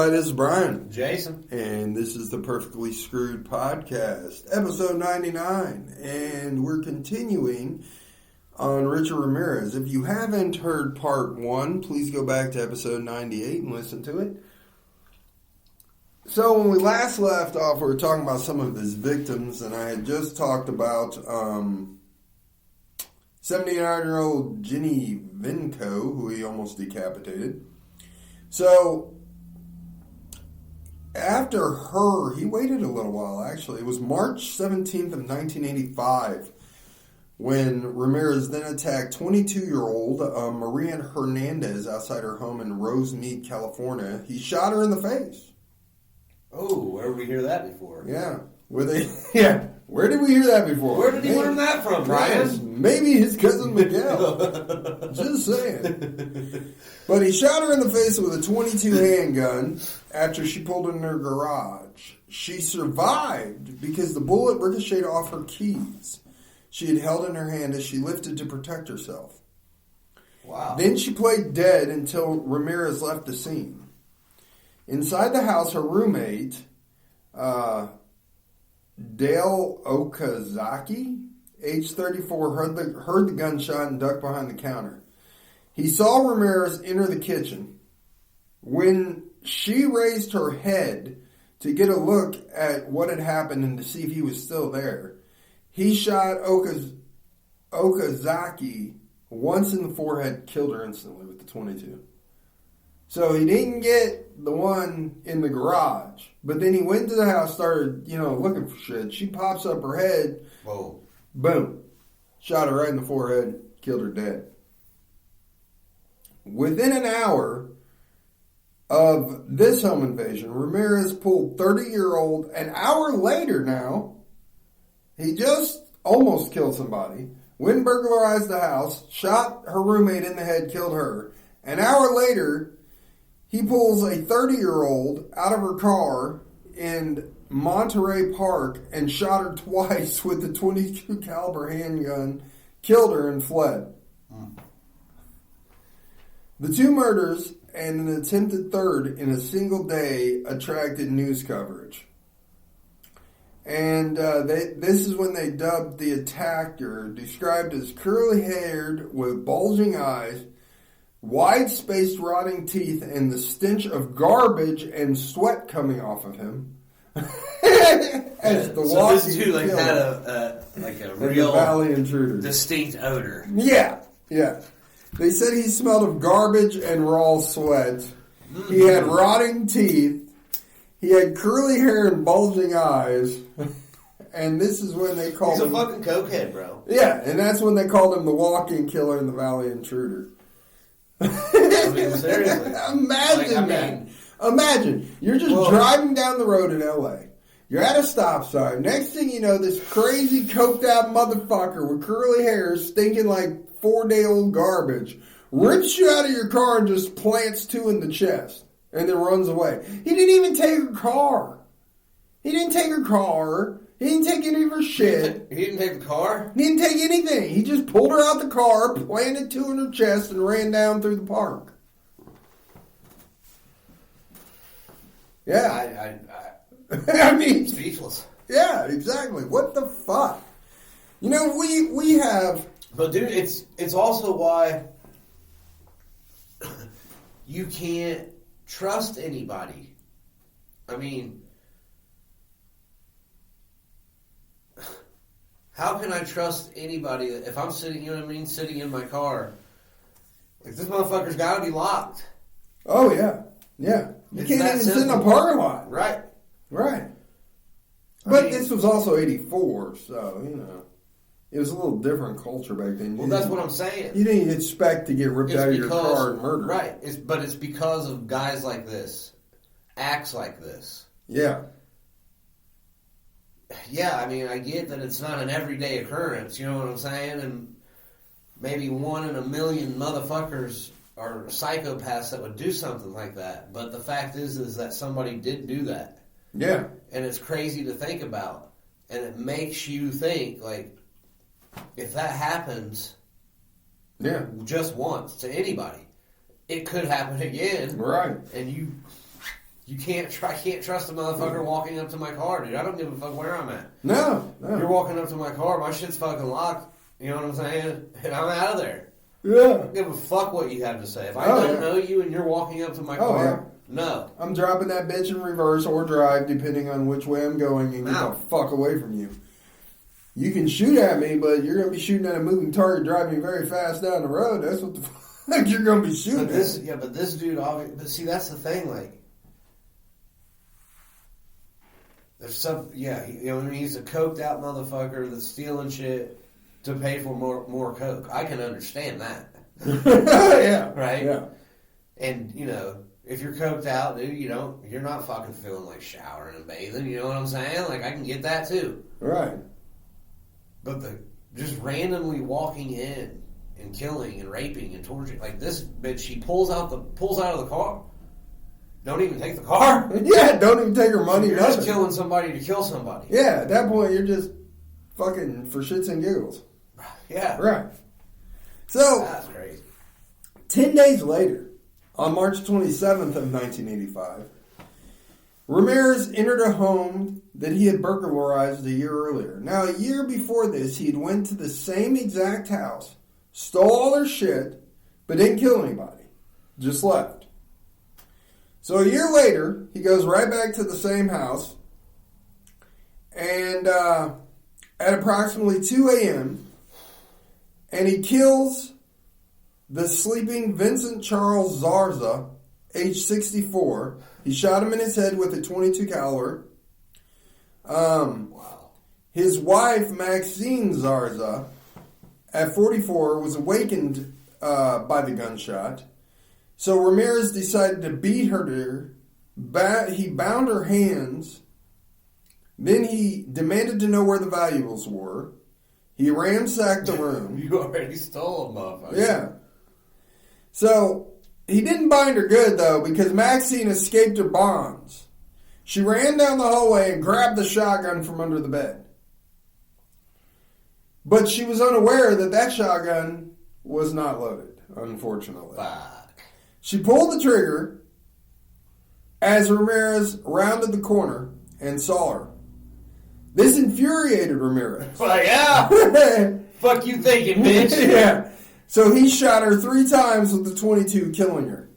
everybody. This is Brian. Jason. And this is the Perfectly Screwed Podcast, episode 99. And we're continuing on Richard Ramirez. If you haven't heard part 1, please go back to episode 98 and listen to it. So when we last left off, we were talking about some of his victims, and I had just talked about 79-year-old Ginny Vinco, who he almost decapitated. So after her, he waited a little while, actually. It was March 17th of 1985 when Ramirez then attacked 22-year-old Maria Hernandez outside her home in Rosemead, California. He shot her in the face. Oh, where did we hear that before? Yeah. Where did we hear that before? Where did he learn that from, Brian? Maybe his cousin Miguel. Just saying. But he shot her in the face with a .22 handgun after she pulled in her garage. She survived because the bullet ricocheted off her keys she had held in her hand as she lifted to protect herself. Wow. Then she played dead until Ramirez left the scene. Inside the house, her roommate, Dale Okazaki, age 34, heard the gunshot and ducked behind the counter. He saw Ramirez enter the kitchen. When she raised her head to get a look at what had happened and to see if he was still there, he shot Okazaki once in the forehead, killed her instantly with the .22. So he didn't get the one in the garage, but then he went to the house, started, looking for shit. She pops up her head. Whoa. Boom. Shot her right in the forehead, killed her dead. Within an hour of this home invasion, Ramirez pulled 30-year-old, an hour later now, he just almost killed somebody, went and burglarized the house, shot her roommate in the head, killed her. An hour later, he pulls a 30-year-old out of her car in Monterey Park and shot her twice with the .22 caliber handgun, killed her, and fled. The two murders and an attempted third in a single day attracted news coverage. And this is when they dubbed the attacker, described as curly-haired with bulging eyes, wide-spaced rotting teeth, and the stench of garbage and sweat coming off of him. As the so this dude had a real valley intruder, distinct odor. Yeah. They said he smelled of garbage and raw sweat. Mm-hmm. He had rotting teeth. He had curly hair and bulging eyes. And this is when they called him... He's a fucking cokehead, bro. Yeah, and that's when they called him the walk-in killer and the valley intruder. I mean, seriously. Imagine that. Imagine, you're just driving down the road in L.A. You're at a stop sign. Next thing you know, this crazy coked-out motherfucker with curly hair stinking like 4-day-old garbage rips you out of your car and just plants 2 in the chest and then runs away. He didn't even take her car. He didn't take any of her shit. He didn't take the car? He didn't take anything. He just pulled her out the car, planted 2 in her chest, and ran down through the park. Yeah. I mean... Speechless. Yeah, exactly. What the fuck? We have... But dude, it's also why you can't trust anybody. I mean... How can I trust anybody if I'm sitting, sitting in my car? Like, this motherfucker's got to be locked. Oh, yeah. Yeah. You can't even sit in a parking lot. Right. But this was also 84, so, it was a little different culture back then. Well, that's what I'm saying. You didn't expect to get ripped out of your car and murdered. Right. But it's because of guys like this. Acts like this. Yeah. Yeah, I mean, I get that it's not an everyday occurrence, you know what I'm saying? And maybe 1 in a million motherfuckers are psychopaths that would do something like that. But the fact is that somebody did do that. Yeah. And it's crazy to think about. And it makes you think, like, if that happens just once to anybody, it could happen again. Right. And I can't trust a motherfucker walking up to my car, dude. I don't give a fuck where I'm at. No. You're walking up to my car, my shit's fucking locked. You know what I'm saying? And I'm out of there. Yeah. I don't give a fuck what you have to say. If I don't know you and you're walking up to my car, no. I'm dropping that bitch in reverse or drive, depending on which way I'm going, and get the fuck away from you. You can shoot at me, but you're going to be shooting at a moving target driving very fast down the road. That's what the fuck you're going to be shooting at. Yeah, but this dude, but see, that's the thing, like, there's some, he's a coked out motherfucker that's stealing shit to pay for more coke. I can understand that. Yeah. Right? Yeah. And, if you're coked out, dude, you're not fucking feeling like showering and bathing, you know what I'm saying? Like, I can get that too. Right. But just randomly walking in and killing and raping and torturing, like this bitch, she pulls out of the car. Don't even take the car. Yeah, don't even take her money. You're just killing somebody to kill somebody. Yeah, at that point, you're just fucking for shits and giggles. Yeah. Right. So, that's crazy. 10 days later, on March 27th of 1985, Ramirez entered a home that he had burglarized a year earlier. Now, a year before this, he had went to the same exact house, stole all their shit, but didn't kill anybody. Just left. So a year later, he goes right back to the same house, and at approximately 2 a.m., and he kills the sleeping Vincent Charles Zarza, age 64. He shot him in his head with a .22 caliber. Wow. His wife, Maxine Zarza, at 44, was awakened by the gunshot. So Ramirez decided to beat her. He bound her hands. Then he demanded to know where the valuables were. He ransacked the room. You already stole them, motherfucker. Yeah. So, he didn't bind her good, though, because Maxine escaped her bonds. She ran down the hallway and grabbed the shotgun from under the bed. But she was unaware that shotgun was not loaded, unfortunately. Fuck. She pulled the trigger as Ramirez rounded the corner and saw her. This infuriated Ramirez. Well, yeah. Fuck you thinking, bitch. Yeah. So he shot her 3 times with the .22, killing her.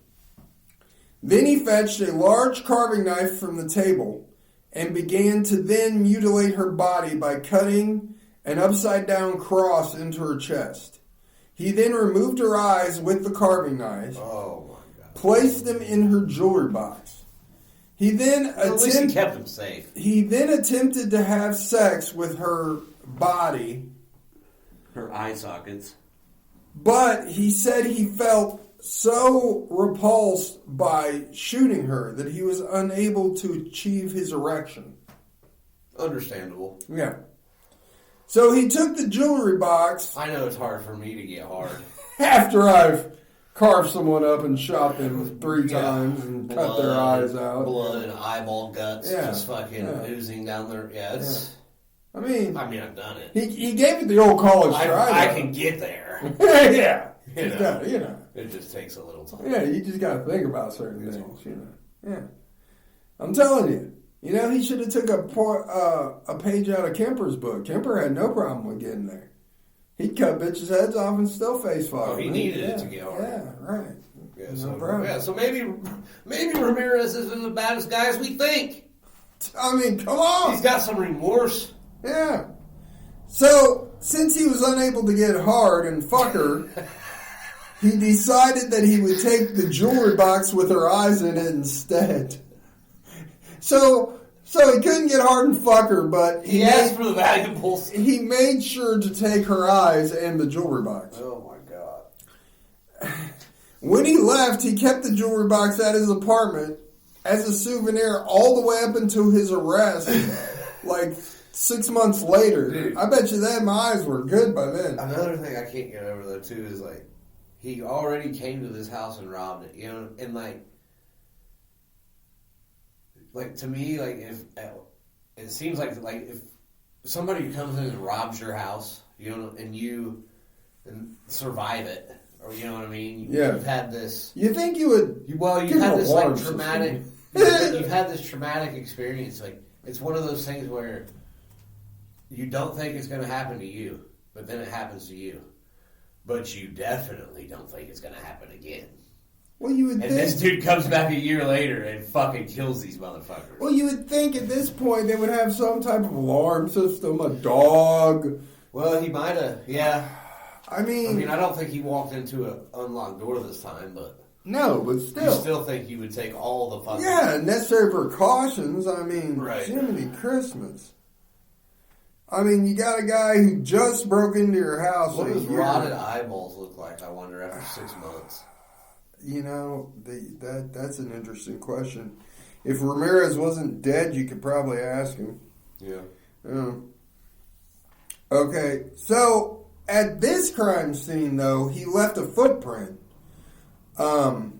Then he fetched a large carving knife from the table and began to then mutilate her body by cutting an upside-down cross into her chest. He then removed her eyes with the carving knife, placed them in her jewelry box. He then at least he kept them safe. He then attempted to have sex with her body. Her eye sockets. But he said he felt so repulsed by shooting her that he was unable to achieve his erection. Understandable. Yeah. So he took the jewelry box. I know it's hard for me to get hard. After I've carved someone up and shot them 3 times and cut their eyes out. Blood and eyeball guts just fucking oozing down there. Yeah, it's... I mean, I've done it. He gave it the old college try. I can get there. Yeah. You know. It just takes a little time. Yeah, you just got to think about certain things, Yeah. I'm telling you. He should have took a page out of Kemper's book. Kemper had no problem with getting there. He'd cut bitches' heads off and still face fuck. Oh, he needed it to get hard. Yeah, right. Yeah, so maybe Ramirez isn't as bad as guys we think. I mean, come on. He's got some remorse. Yeah. So, since he was unable to get hard and fuck her, he decided that he would take the jewelry box with her eyes in it instead. So he couldn't get hard and fuck her, but he asked for the valuables. He made sure to take her eyes and the jewelry box. Oh my God. When he left, he kept the jewelry box at his apartment as a souvenir all the way up until his arrest, like 6 months later. Dude. I bet you that my eyes were good by then. Another thing I can't get over though too is like he already came to this house and robbed it, and like to me, like if it seems like if somebody comes in and robs your house, and you survive it, or you know what I mean? Yeah. You've had this. You think you would? You've had this like traumatic. you've had this traumatic experience. Like, it's one of those things where you don't think it's going to happen to you, but then it happens to you. But you definitely don't think it's going to happen again. Well, you would and think... this dude comes back a year later and fucking kills these motherfuckers. Well, you would think at this point they would have some type of alarm system, a dog. Well, he might have, yeah. I mean, I don't think he walked into an unlocked door this time, but... No, but still. You still think you would take all the fucking... Yeah, necessary precautions. I mean, right. Jiminy Christmas. I mean, you got a guy who just broke into your house. What does rotted eyeballs look like, I wonder, after 6 months? You know, that's an interesting question. If Ramirez wasn't dead, you could probably ask him. Yeah. Okay, so at this crime scene, though, he left a footprint of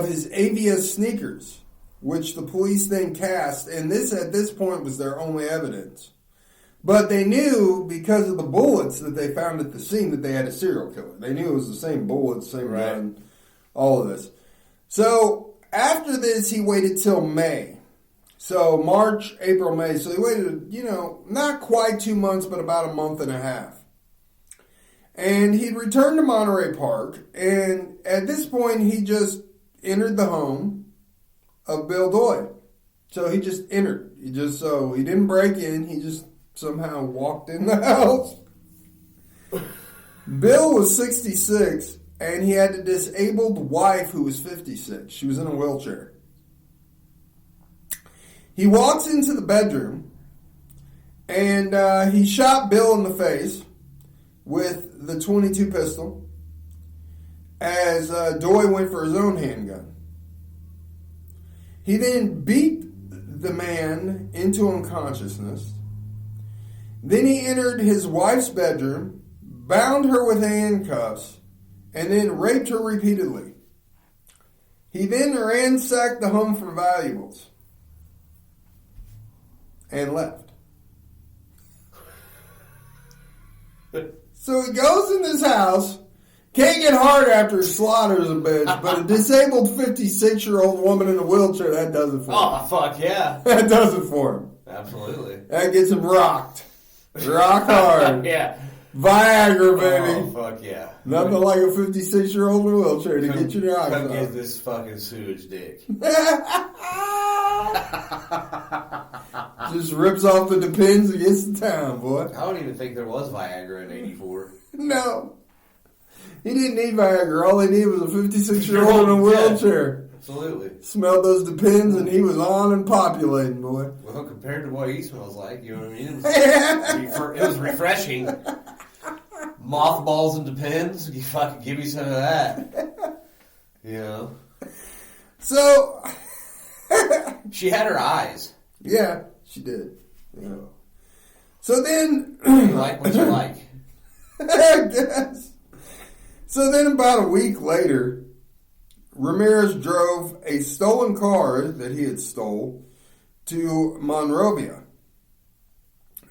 his Avias sneakers, which the police then cast, and this at this point was their only evidence. But they knew, because of the bullets that they found at the scene, that they had a serial killer. They knew it was the same bullets, same gun, all of this. So after this, he waited till May. So March, April, May. So he waited, not quite 2 months, but about a month and a half. And he'd returned to Monterey Park, and at this point, he just entered the home of Bill Doyle. So he just entered. He didn't break in, he just somehow walked in the house. Bill was 66, and he had a disabled wife who was 56. She was in a wheelchair. He walks into the bedroom, and he shot Bill in the face with the .22 pistol as Doyle went for his own handgun. He then beat the man into unconsciousness. Then he entered his wife's bedroom, bound her with handcuffs, and then raped her repeatedly. He then ransacked the home for valuables and left. So he goes in this house, can't get hard after he slaughters a bitch, but a disabled 56-year-old woman in a wheelchair, that does it for him. Oh, fuck yeah. That does it for him. Absolutely. That gets him rocked. Rock hard. Yeah. Viagra, baby. Oh, fuck yeah. Nothing like a 56-year-old in a wheelchair to get your rocks Come off. get this fucking sewage dick. Just rips off the Depends and gets to town, boy. I don't even think there was Viagra in 84. No. He didn't need Viagra. All he needed was a 56-year-old in a wheelchair. Absolutely. Smelled those Depends and he was on and populating, boy. Well, compared to what he smells like, you know what I mean? It was refreshing. Mothballs and Depends, you fucking give me some of that. You know? So... She had her eyes. Yeah, she did. Yeah. So then... You like what you like. I guess. So then about a week later, Ramirez drove a stolen car that he had stole to Monrovia.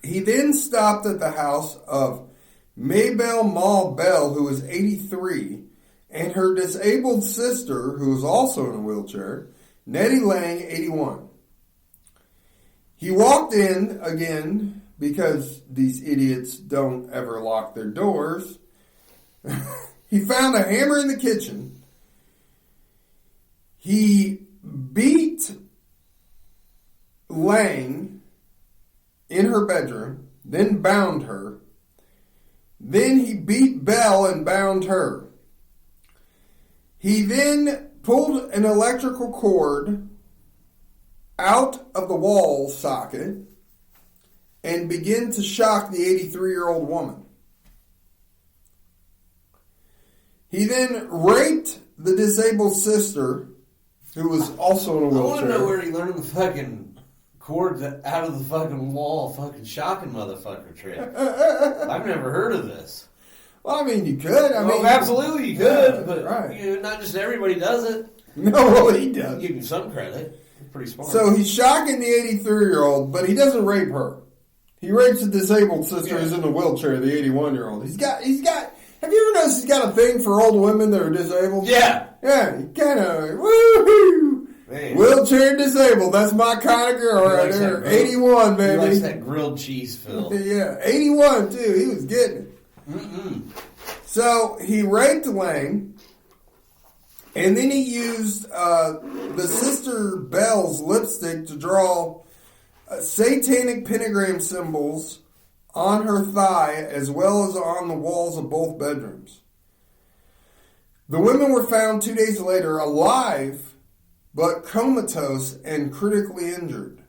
He then stopped at the house of Maybelle Mall Bell, who was 83, and her disabled sister, who was also in a wheelchair, Nettie Lang, 81. He walked in again because these idiots don't ever lock their doors. He found a hammer in the kitchen. He beat Lang in her bedroom, then bound her. Then he beat Bell and bound her. He then pulled an electrical cord out of the wall socket and began to shock the 83-year-old woman. He then raped the disabled sister, who was also in a wheelchair. I want to know where he learned the fucking cord out of the fucking wall fucking shocking motherfucker trick. I've never heard of this. Well, I mean, you could. I mean, absolutely you could, yeah, but right. Not just everybody does it. No, well, he does. Give him some credit. Pretty smart. So he's shocking the 83-year-old, but he doesn't rape her. He rapes the disabled sister who's in the wheelchair, the 81-year-old. He's got. Have you ever noticed he's got a thing for old women that are disabled? Yeah. Yeah, he kind of, woo-hoo. Man. Wheelchair disabled. That's my kind of girl right there. 81, baby. He likes that grilled cheese, Phil. Yeah, 81 too. He was getting it. So he raped Lang, and then he used the Sister Bell's lipstick to draw satanic pentagram symbols on her thigh as well as on the walls of both bedrooms. The women were found 2 days later alive, but comatose and critically injured.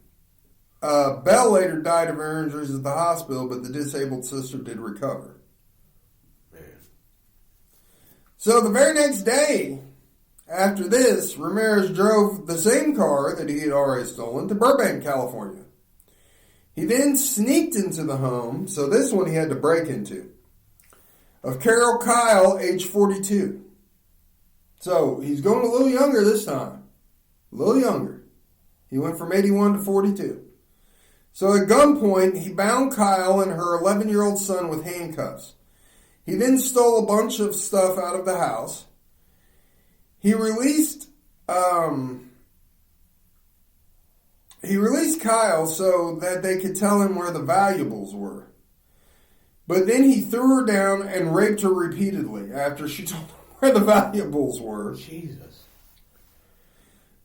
Bell later died of her injuries at the hospital, but the disabled sister did recover. Man. So the very next day after this, Ramirez drove the same car that he had already stolen to Burbank, California. He then sneaked into the home, so this one he had to break into, of Carol Kyle, age 42. So he's going a little younger this time. A little younger. He went from 81 to 42. So at gunpoint, he bound Kyle and her 11-year-old son with handcuffs. He then stole a bunch of stuff out of the house. He released Kyle so that they could tell him where the valuables were. But then he threw her down and raped her repeatedly after she told him where the valuables were. Jesus.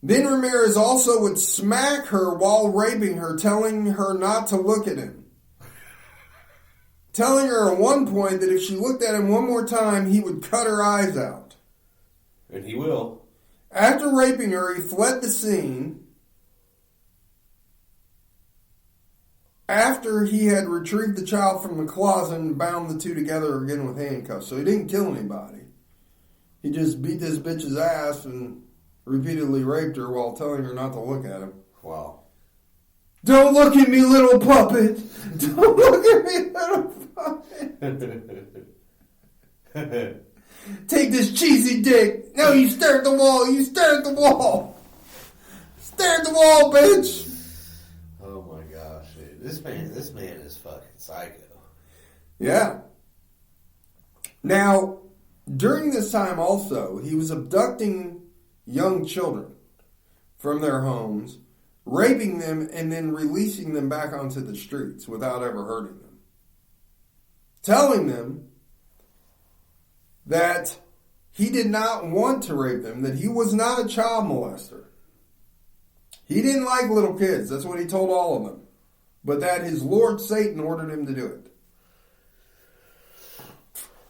Then Ramirez also would smack her while raping her, telling her not to look at him. Telling her at one point that if she looked at him one more time, he would cut her eyes out. And he will. After raping her, he fled the scene after he had retrieved the child from the closet and bound the two together again with handcuffs. So he didn't kill anybody. He just beat this bitch's ass and repeatedly raped her while telling her not to look at him. Wow. Don't look at me, little puppet. Don't look at me, little puppet. Take this cheesy dick. No, you stare at the wall. You stare at the wall. Stare at the wall, bitch. Oh my gosh, dude. This man is fucking psycho. Yeah. Now, during this time also, he was abducting young children from their homes, raping them, and then releasing them back onto the streets without ever hurting them. Telling them that he did not want to rape them, that he was not a child molester. He didn't like little kids. That's what he told all of them. But that his Lord Satan ordered him to do it.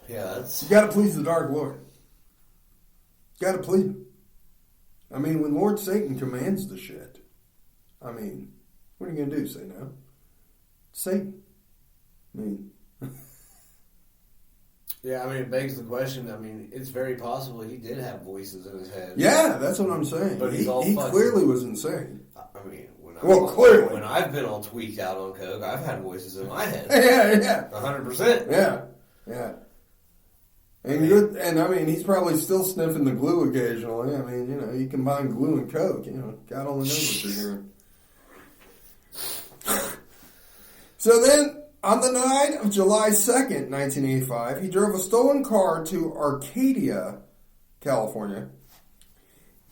Yeah, that's... You got to please the Dark Lord. You got to please him. I mean, when Lord Satan commands the shit, I mean, what are you going to do? Say no? Satan. I mean... Yeah, I mean, it begs the question. I mean, it's very possible he did have voices in his head. Yeah, that's what I'm saying. But he clearly was insane. I mean, clearly. When I've been all tweaked out on coke, I've had voices in my head. Yeah. 100%. Yeah. And I mean, he's probably still sniffing the glue occasionally. I mean, you know, you combine glue and coke, you know, God only knows what you're hearing. So then, on the night of July 2nd, 1985, he drove a stolen car to Arcadia, California.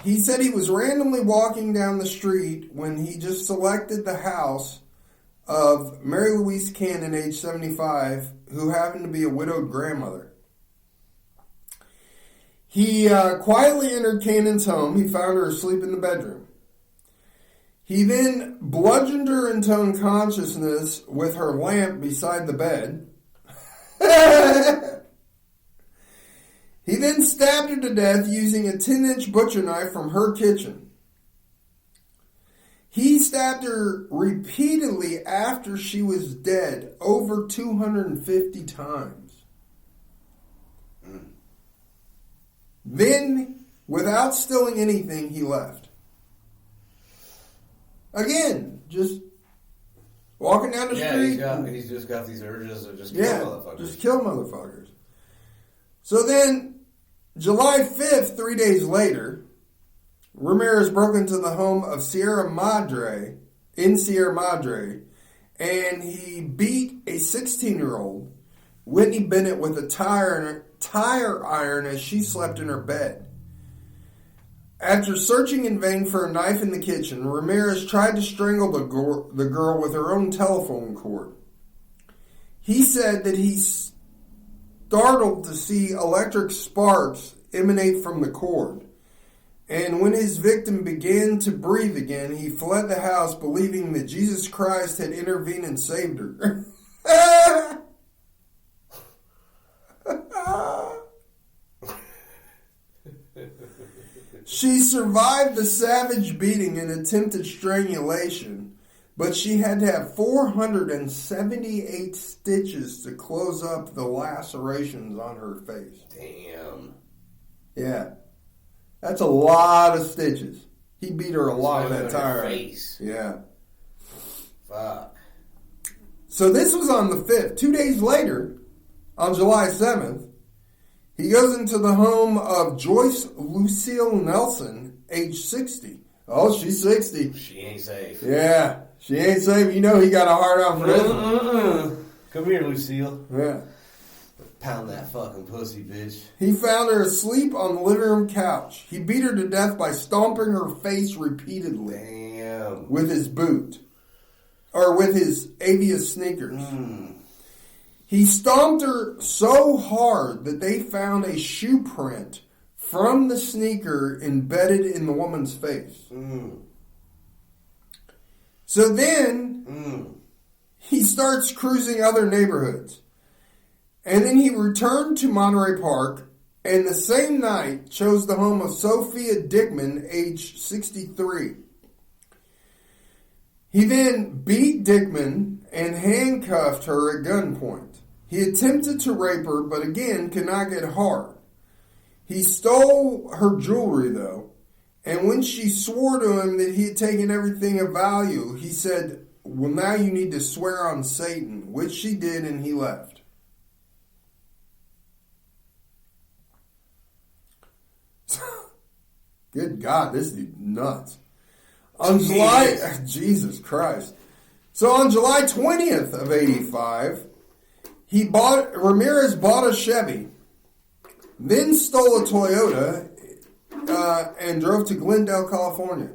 He said he was randomly walking down the street when he just selected the house of Mary Louise Cannon, age 75, who happened to be a widowed grandmother. He quietly entered Cannon's home. He found her asleep in the bedroom. He then bludgeoned her into unconsciousness with her lamp beside the bed. He then stabbed her to death using a 10-inch butcher knife from her kitchen. He stabbed her repeatedly after she was dead, over 250 times. Then, without stealing anything, he left. Again, just walking down the street. He's just got these urges to just kill motherfuckers. Just kill motherfuckers. So then, July 5th, 3 days later, Ramirez broke into the home of Sierra Madre, and he beat a 16-year-old, Whitney Bennett, with a tire iron as she slept in her bed. After searching in vain for a knife in the kitchen, Ramirez tried to strangle the girl with her own telephone cord. He said that he startled to see electric sparks emanate from the cord. And when his victim began to breathe again, he fled the house believing that Jesus Christ had intervened and saved her. She survived the savage beating and attempted strangulation, but she had to have 478 stitches to close up the lacerations on her face. Damn. Yeah. That's a lot of stitches. He beat her a lot of that time. Face. Yeah. Fuck. So this was on the 5th. 2 days later, on July 7th, he goes into the home of Joyce Lucille Nelson, age 60. Oh, she's 60. She ain't safe. Yeah, she ain't safe. You know he got a hard on for this one. Come here, Lucille. Yeah. Pound that fucking pussy, bitch. He found her asleep on the living room couch. He beat her to death by stomping her face repeatedly. Damn. With his boot. Or with his Avius sneakers. He stomped her so hard that they found a shoe print from the sneaker embedded in the woman's face. So then, he starts cruising other neighborhoods. And then he returned to Monterey Park, and the same night chose the home of Sophia Dickman, age 63. He then beat Dickman and handcuffed her at gunpoint. He attempted to rape her, but again could not get hard. He stole her jewelry, though, and when she swore to him that he had taken everything of value, he said, "Well, now you need to swear on Satan," which she did, and he left. Good God, this is nuts. On Jesus Christ. So on July 20th of 85, Ramirez bought a Chevy, then stole a Toyota, and drove to Glendale, California.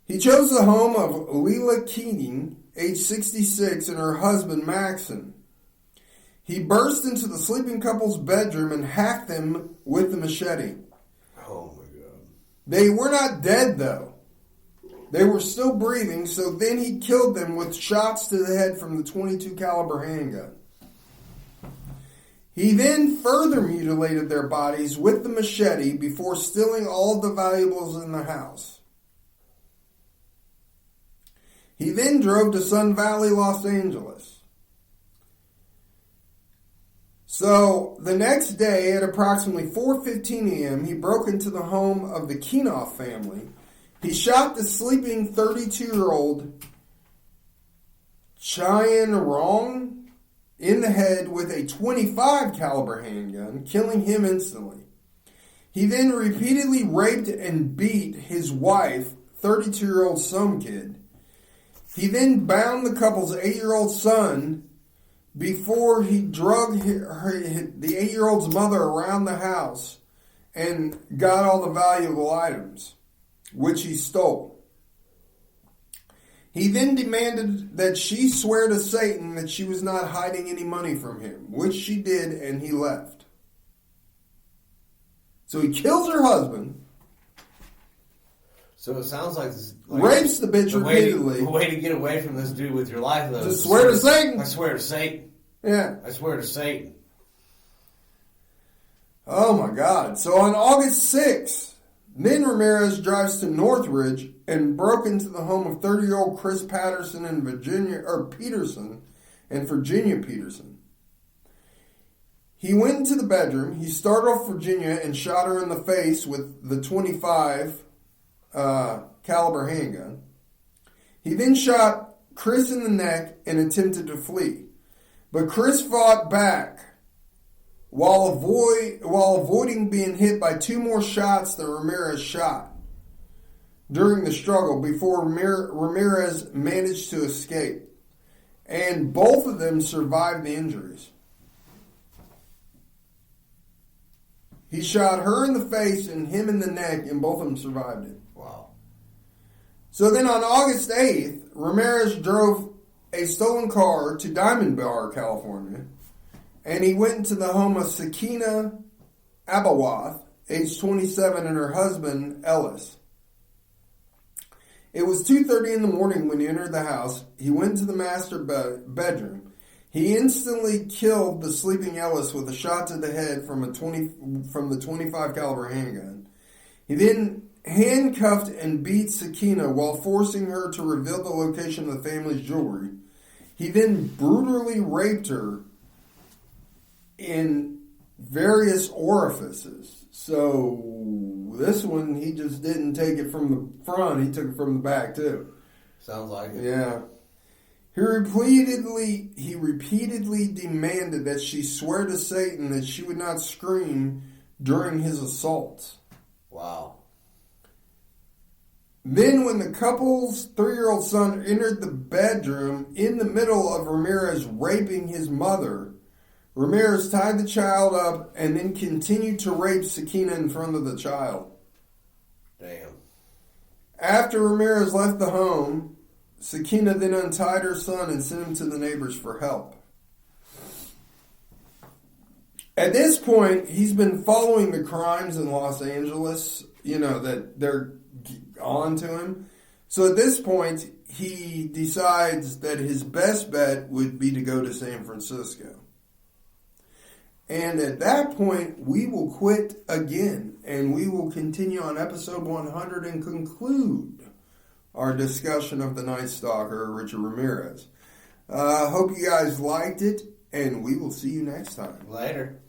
He chose the home of Leila Keating, age 66, and her husband, Maxon. He burst into the sleeping couple's bedroom and hacked them with the machete. Oh, my God. They were not dead, though. They were still breathing, so then he killed them with shots to the head from the .22 caliber handgun. He then further mutilated their bodies with the machete before stealing all of the valuables in the house. He then drove to Sun Valley, Los Angeles. So, the next day at approximately 4:15 a.m., he broke into the home of the Kenoff family. He shot the sleeping 32-year-old Cheyenne Rong in the head with a .25 caliber handgun, killing him instantly. He then repeatedly raped and beat his wife, 32-year-old Somkid. He then bound the couple's 8-year-old son before he drug the 8-year-old's mother around the house and got all the valuable items, which he stole. He then demanded that she swear to Satan that she was not hiding any money from him, which she did, and he left. So he kills her husband. So it sounds like rapes the bitch repeatedly. The way to get away from this dude with your life, though, just swear to Satan. I swear to Satan. Yeah. I swear to Satan. Oh my God. So on August 6th, then Ramirez drives to Northridge and broke into the home of 30-year-old Chris Peterson and Virginia Peterson. He went into the bedroom. He startled Virginia and shot her in the face with the .25 caliber handgun. He then shot Chris in the neck and attempted to flee. But Chris fought back while avoiding being hit by 2 more shots that Ramirez shot during the struggle before Ramirez managed to escape. And both of them survived the injuries. He shot her in the face and him in the neck, and both of them survived it. Wow. So then on August 8th, Ramirez drove a stolen car to Diamond Bar, California, and he went into the home of Sakina Abawath, age 27, and her husband, Ellis. It was 2:30 in the morning when he entered the house. He went to the master bedroom. He instantly killed the sleeping Ellis with a shot to the head from the 25 caliber handgun. He then handcuffed and beat Sakina while forcing her to reveal the location of the family's jewelry. He then brutally raped her in various orifices. So this one, he just didn't take it from the front, he took it from the back too. Sounds like it. Yeah. He repeatedly demanded that she swear to Satan that she would not scream during his assaults. Wow. Then when the couple's 3-year-old son entered the bedroom in the middle of Ramirez raping his mother, Ramirez tied the child up and then continued to rape Sakina in front of the child. Damn. After Ramirez left the home, Sakina then untied her son and sent him to the neighbors for help. At this point, he's been following the crimes in Los Angeles, that they're on to him. So at this point, he decides that his best bet would be to go to San Francisco. And at that point, we will quit again, and we will continue on episode 100 and conclude our discussion of the Night Stalker, Richard Ramirez. Hope you guys liked it, and we will see you next time. Later.